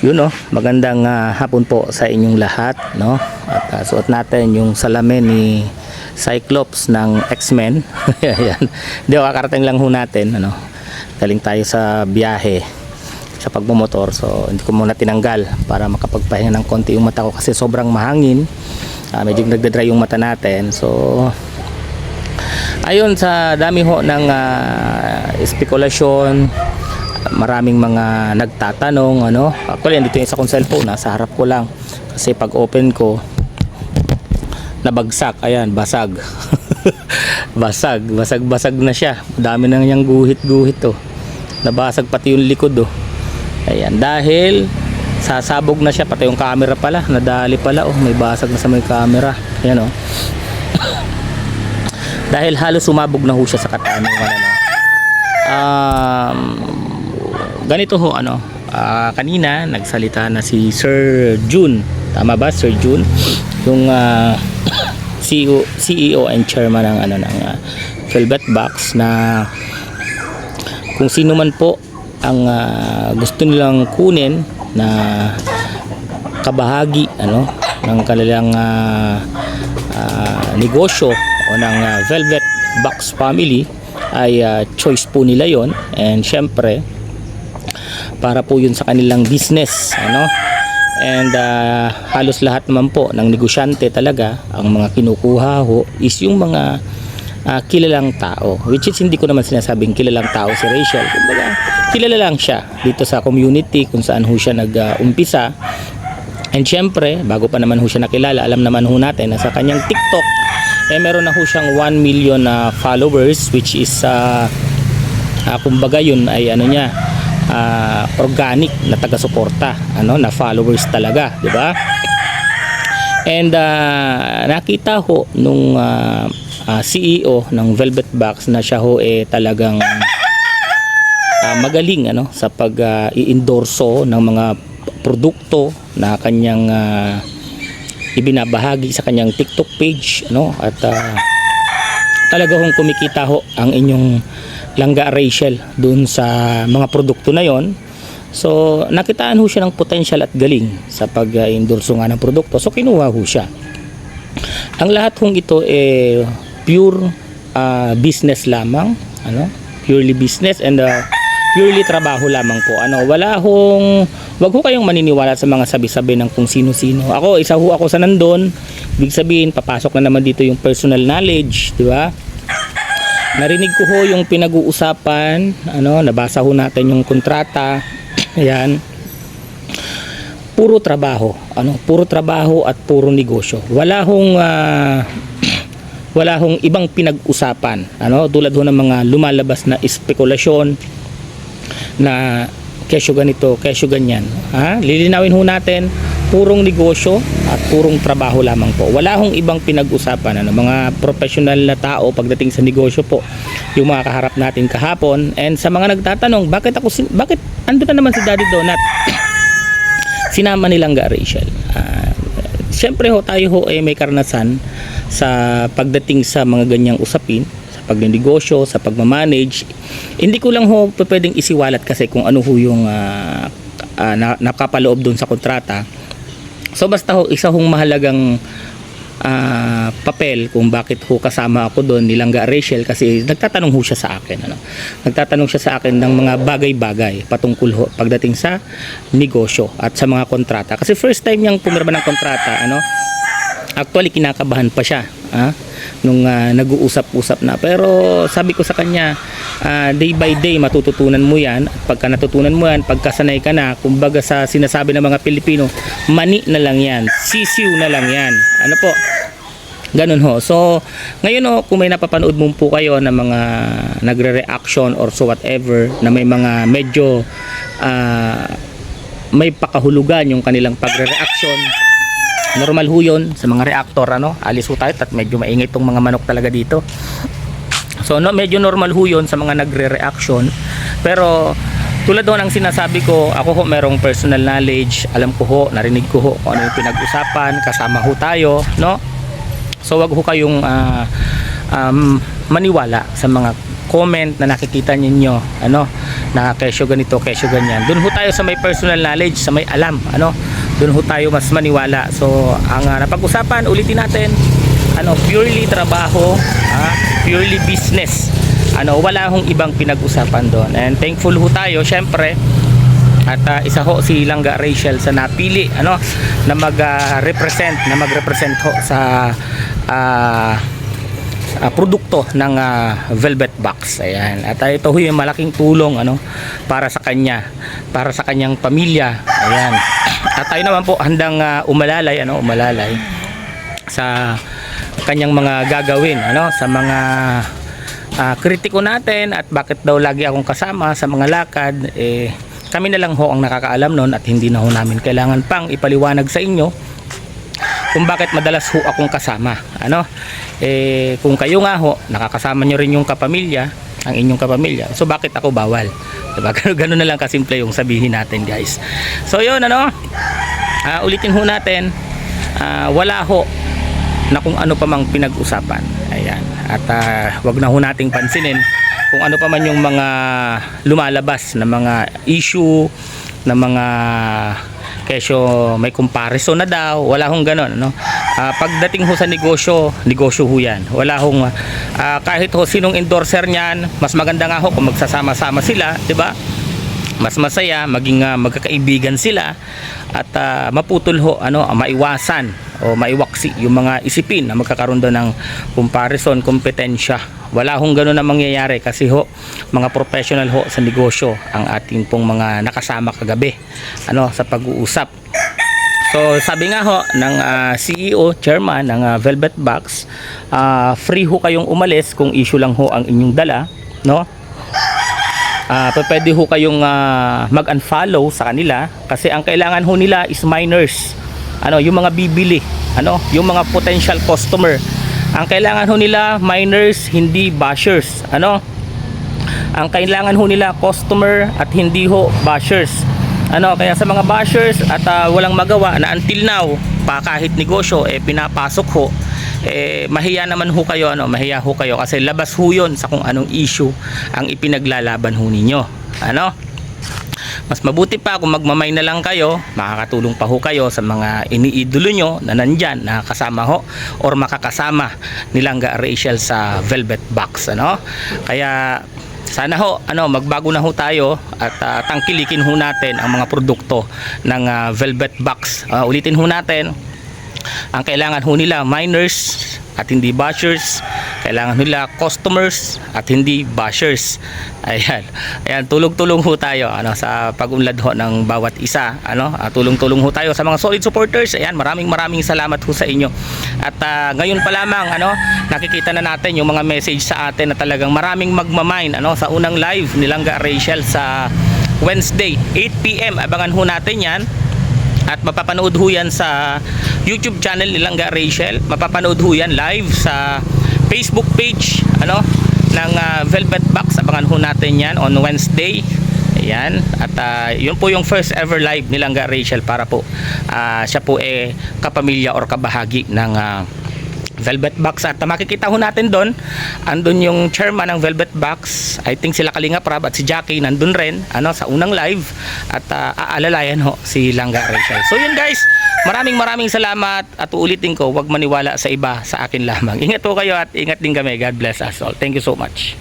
Yun magandang hapon po sa inyong lahat, no? At suot natin yung salamin ni Cyclops ng X-Men. Ayan. Hindi, kakarating lang ho natin, galing tayo sa biyahe sa pagmumotor, so hindi ko muna tinanggal para makapagpahinga ng konti yung mata ko kasi sobrang mahangin. Medyo nagdadry yung mata natin. So ayun, sa dami ho ng spekulasyon, maraming mga nagtatanong, actually andito yung isa kong cellphone, nasa harap ko lang kasi pag open ko nabagsak, ayan, basag. basag na siya, dami na niyang guhit nabasag pati yung likod ayan, dahil sasabog na siya, pati yung camera pala nadali pala, may basag na sa may camera, ayan dahil halos sumabog na ho siya sa katanungan. Ganito ho, kanina nagsalita na si Sir Jun, tama ba Sir Jun, yung CEO and chairman ng Velvet Box, na kung sino man po ang gusto nilang kunin na kabahagi ng kanilang negosyo o ng Velvet Box family, ay choice po nila yon, and syempre para po yun sa kanilang business, and halos lahat naman po ng negosyante talaga, ang mga kinukuha ho is yung mga kilalang tao, which is hindi ko naman sinasabing kilalang tao si Rachel, kumbaga kilala lang siya dito sa community kung saan ho siya nag-umpisa. And syempre, bago pa naman ho siya nakilala, alam naman ho natin na sa kanyang TikTok meron na ho siyang 1 million followers, which is kumbaga yun ay organic na taga-suporta, na followers talaga, di ba? And nakita ho nung CEO ng Velvet Box na siya ho talagang magaling sa pag-i-endorso ng mga produkto na kanyang ibinabahagi sa kanyang TikTok page, at talaga hong kumikita ho ang inyong langga Rachel dun sa mga produkto na yon. So nakitaan ho siya ng potential at galing sa pag-endorso nga ng produkto, so kinuha ho siya. Ang lahat hong ito pure business lamang, purely business and purely trabaho lamang po. Wag ho kayong maniniwala sa mga sabi-sabi ng kung sino-sino. Isa ho ako sa nandun. Ibig sabihin, papasok na naman dito yung personal knowledge, di ba? Narinig ko ho yung pinag-uusapan, nabasa ho natin yung kontrata. Ayan. Puro trabaho, puro trabaho at puro negosyo. Wala hong ibang pinag-usapan, tulad ho ng mga lumalabas na espekulasyon na kesyo ganito, kesyo ganyan. Lilinawin ho natin, purong negosyo at purong trabaho lamang po. Wala hong ibang pinag-usapan. Mga professional na tao pagdating sa negosyo po, yung mga kaharap natin kahapon. And sa mga nagtatanong, bakit ando na naman si Daddy Donut? Sinama nilang Rachel. Siyempre ho, tayo ho may karanasan sa pagdating sa mga ganyang usapin, pagnegosyo, sa pagmamanage. Hindi ko lang ho pwedeng isiwalat kasi kung ano ho yung nakapaloob doon sa kontrata. So basta ho, isa hong mahalagang papel kung bakit ho kasama ako doon nilangga Rachel, kasi nagtatanong ho siya sa akin, nagtatanong siya sa akin ng mga bagay-bagay patungkol ho pagdating sa negosyo at sa mga kontrata, kasi first time niyang pumirma ng kontrata. Actually kinakabahan pa siya nung nag-uusap-usap na, pero sabi ko sa kanya, day by day matututunan mo yan, at pagka natutunan mo yan, pagkasanay ka na, kumbaga sa sinasabi ng mga Pilipino, mani na lang yan, sisiw na lang yan, po, ganun ho. So ngayon kung may napapanood mo po kayo na mga nagre-reaction or so whatever, na may mga medyo may pakahulugan yung kanilang pagre-reaction, normal ho yun sa mga reactor, alis ho tayo at medyo maingay itong mga manok talaga dito. So medyo normal ho yun sa mga nagre-reaction, pero tulad ho ng sinasabi ko, ako ho merong personal knowledge, alam ko ho, narinig ko ho kung ano yung pinag-usapan, kasama ho tayo, So wag ho kayong maniwala sa mga comment na nakikita ninyo, ano, na kesyo ganito, kesyo ganyan, doon ho tayo sa may personal knowledge, sa may alam, ano, doon ho tayo mas maniwala. So ang napag-usapan, ulitin natin, ano, purely trabaho, purely business, ano, wala hong ibang pinag-usapan doon. And thankful ho tayo syempre, at isa ho si Langga Rachel sa napili, ano, na mag-represent ho sa produkto ng Velvet Box. Ayan. At ito ho yung malaking tulong, ano, para sa kanya, para sa kanyang pamilya. Ayan. At tayo naman po handang umalalay, ano, umalalay sa kanyang mga gagawin, ano, sa mga kritiko natin. At bakit daw lagi akong kasama sa mga lakad, kami na lang ho ang nakakaalam noon, at hindi na ho namin kailangan pang ipaliwanag sa inyo kung bakit madalas ho akong kasama, ano. Kung kayo nga ho nakakasama nyo rin yung kapamilya, ang inyong kapamilya, so bakit ako bawal, diba? Ganun na lang kasimple yung sabihin natin, guys. So yun, ano, ulitin ho natin, wala ho na kung ano pa mang pinag-usapan. Ayan. At wag na ho nating pansinin kung ano pa man yung mga lumalabas na mga issue, na mga kesyo may comparison na daw. Wala hong ganon, no? Pagdating ho sa negosyo, negosyo ho yan. Wala hong kahit ho sinong endorser niyan, mas maganda nga ho kung magsasama-sama sila, di ba? Mas masaya, maging magkakaibigan sila, at maputol ho, ano, maiwasan o maiwaksi yung mga isipin na magkakaroon doon ng comparison, kompetensya. Wala hong gano'n na mangyayari, kasi ho, mga professional ho sa negosyo ang ating pong mga nakasama kagabi, ano, sa pag-uusap. So sabi nga ho ng CEO, chairman ng Velvet Box, free ho kayong umalis kung issue lang ho ang inyong dala, no? Pwede ho kayong mag-unfollow sa kanila, kasi ang kailangan ho nila is minors, ano, yung mga bibili, ano, yung mga potential customer. Ang kailangan ho nila minors, hindi bashers, ano. Ang kailangan ho nila customer at hindi ho bashers, ano. Kaya sa mga bashers at walang magawa na until now pa kahit negosyo pinapasok ho, mahiya naman ho kayo, ano, mahiya ho kayo, kasi labas ho yun sa kung anong issue ang ipinaglalaban ho ninyo, ano. Mas mabuti pa kung magmamay na lang kayo, makakatulong pa ho kayo sa mga iniidolo nyo na nandyan, na kasama ho or makakasama ni Langga Rachel sa Velvet Box, ano. Kaya sana ho, ano, magbago na ho tayo at tangkilikin ho natin ang mga produkto ng Velvet Box. Ulitin ho natin, ang kailangan ho nila minors at hindi bashers. Kailangan nila customers at hindi bashers. Ayan. Ayan, tulong-tulong ho tayo, ano, sa pag-unlad ho ng bawat isa, ano. Tulong-tulong ho tayo sa mga solid supporters. Ayan, maraming salamat ho sa inyo. At ngayon pa lamang, ano, nakikita na natin yung mga message sa atin na talagang maraming magmamine, ano, sa unang live ni Langga Rachel sa Wednesday 8 PM. Abangan ho natin yan. At mapapanood ho yan sa YouTube channel ni Langga Rachel. Mapapanood ho yan live sa Facebook page, ano, ng Velvet Box. Abangan ho natin yan on Wednesday. Ayan. At yun po yung first ever live ni Langga Rachel, para po siya po kapamilya or kabahagi ng Velvet Box. At makikita ho natin doon, andun yung chairman ng Velvet Box, I think sila Kalinga Prab at si Jackie nandun rin, ano, sa unang live. At aalalayan ho si Langga Rachel. So yun, guys, maraming salamat. At uulitin ko, huwag maniwala sa iba, sa akin lamang. Ingat po kayo at ingat din kami. God bless us all. Thank you so much.